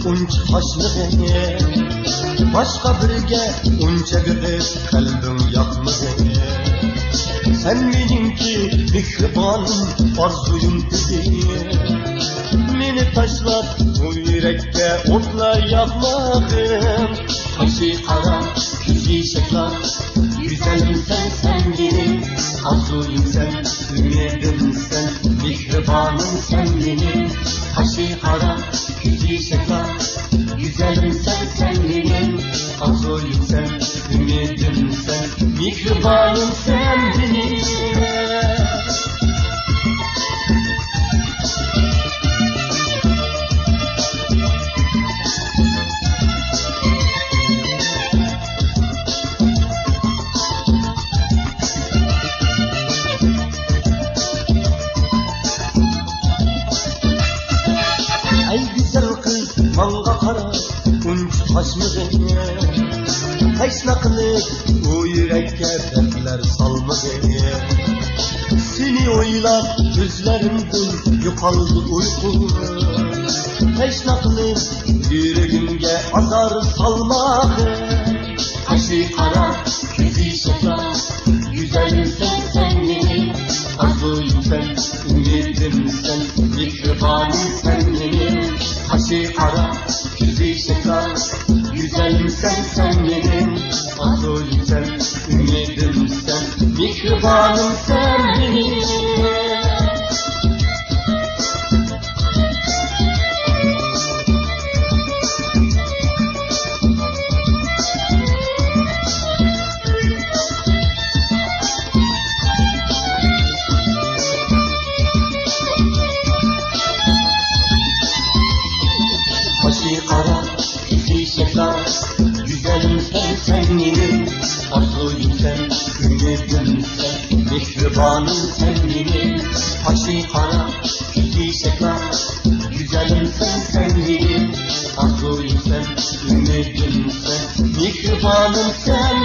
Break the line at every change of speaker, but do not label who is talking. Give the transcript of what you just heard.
unç haşlığı, başka birge unça gıdı kalbim yakmadı. Sen benimki mihribanım, arzuyum dedi. Beni taşlar bu yürekte otlar yakmakım. Taşı kara, yüzü şeklar, güzelim sen, sen benim. Arzuyum sen, ümidim sen, mihribanım sen benim. Taşı kara, yüzü şeklar, güzelim sen, sen benim. Arzuyum sen, ümidim sen, mihribanım sen benim. Manga kara, unç haşmıgın, kaysna kılıp o yürekke dertler salmıgın. Seni oylap gözlerimden yokaldı uyku, kaysna kılıp yüreğimge azar salmagın. Kaşı kara, yüzü şeklar, güzelim sen, sen benim. Arzuyum sen, ümidim sen, mihribanım sen benim. Kaşı kara, yüzü şeklar, güzelim sen, sen benim. Arzuyum sen, ümidim sen, mihribanım sen benim. Kaşı kara, yüzü şeklar, güzelim sen, sen benim. Arzuyum sen, ümidim sen, mihribanım sen benim. Kaşı kara, yüzü şeklar, güzelim sen, sen benim. Arzuyum sen, ümidim sen, mihribanım sen